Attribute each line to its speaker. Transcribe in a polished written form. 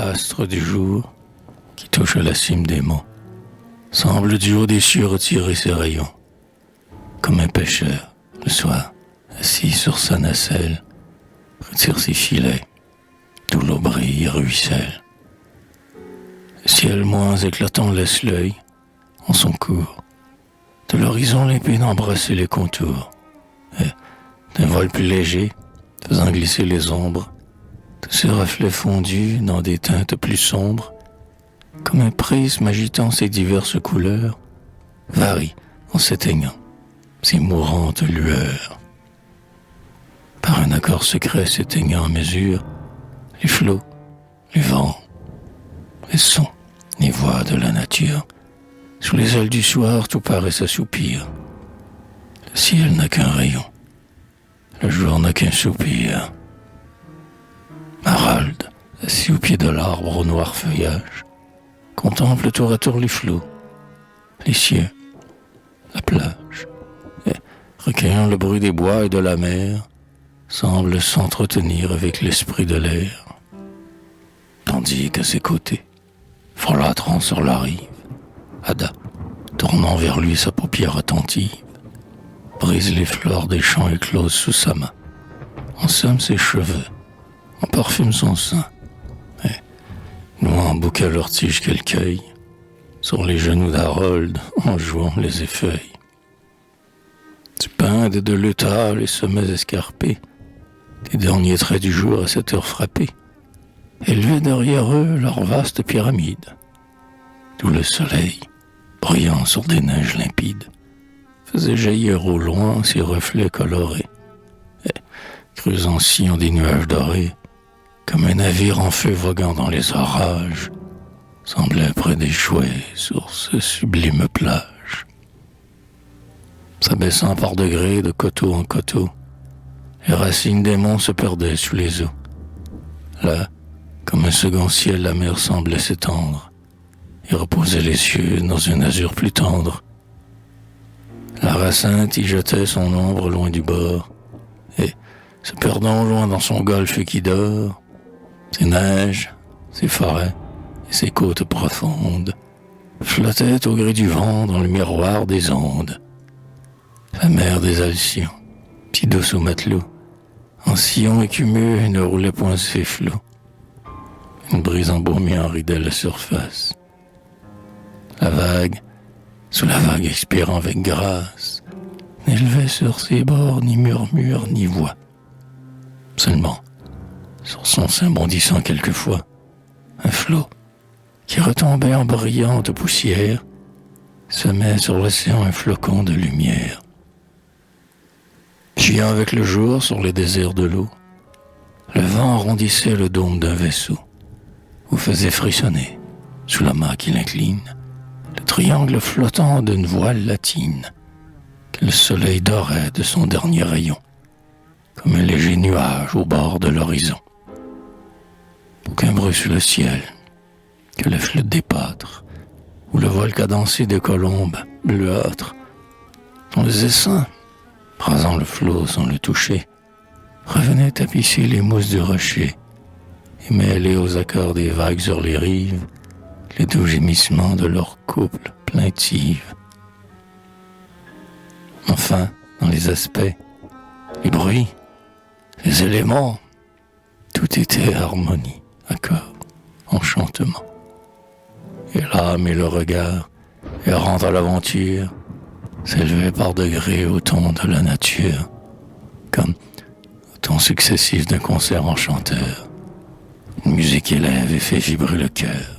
Speaker 1: astre du jour, qui touche à la cime des monts, semble du haut des cieux retirer ses rayons, comme un pêcheur, le soir, assis sur sa nacelle, retire ses filets, d'où l'eau brille et ruisselle. Le ciel moins éclatant laisse l'œil, en son cours, de l'horizon limpide embrasser les contours, et d'un vol plus léger, faisant glisser les ombres, tous ces reflets fondus dans des teintes plus sombres, comme un prisme agitant ses diverses couleurs, varie en s'éteignant ses mourantes lueurs. Par un accord secret s'éteignant en mesure, les flots, les vents, les sons, les voix de la nature, sous les ailes du soir tout paraît s'assoupir. Le ciel n'a qu'un rayon, le jour n'a qu'un soupir. Harold, assis au pied de l'arbre au noir feuillage, contemple tour à tour les flots, les cieux, la plage, et, recueillant le bruit des bois et de la mer, semble s'entretenir avec l'esprit de l'air. Tandis qu'à ses côtés, folâtrant sur la rive, Ada, tournant vers lui sa paupière attentive, brise les fleurs des champs écloses sous sa main, ensemme ses cheveux, en parfume son sein, et, nouant en bouquet leur tige qu'elle cueille, sur les genoux d'Harold, en jouant les effeuilles. Du pinde et de l'euthal les sommets escarpés, des derniers traits du jour à cette heure frappée, élevaient derrière eux leur vaste pyramide, d'où le soleil, brillant sur des neiges limpides, faisait jaillir au loin ses reflets colorés, et, creusant sillon des nuages dorés, comme un navire en feu voguant dans les orages, semblait près d'échouer sur ce sublime plage. S'abaissant par degrés de coteau en coteau, les racines des monts se perdaient sous les eaux. Là, comme un second ciel, la mer semblait s'étendre et reposait les cieux dans un azur plus tendre. La Racinthe y jetait son ombre loin du bord, et, se perdant loin dans son golfe qui dort, ses neiges, ses forêts et ses côtes profondes flottaient au gré du vent dans le miroir des ondes. La mer des Alcyons, si douce aux matelots, en sillon écumeux ne roulait point ses flots. Une brise embaumée en ridait la surface. La vague, sous la vague expirant avec grâce, n'élevait sur ses bords ni murmure ni voix. Seulement, sur son sein bondissant quelquefois, un flot qui retombait en brillante poussière semait sur l'océan un flocon de lumière. Fuyant avec le jour sur les déserts de l'eau, le vent arrondissait le dôme d'un vaisseau, ou faisait frissonner, sous la mât qui l'incline, le triangle flottant d'une voile latine, que le soleil dorait de son dernier rayon, comme un léger nuage au bord de l'horizon. Aucun bruit sur le ciel, que le flûte des pâtres, ou le vol cadencé des colombes bleuâtres, dont les essaims, rasant le flot sans le toucher, revenaient tapisser les mousses du rocher et mêler aux accords des vagues sur les rives les doux gémissements de leur couple plaintive. Enfin, dans les aspects, les bruits, les éléments, tout était harmonie, accord, enchantement. Et l'âme et le regard, errant à l'aventure, s'élevaient par degrés au ton de la nature, comme au ton successif d'un concert enchanteur. Une musique élève et fait vibrer le cœur.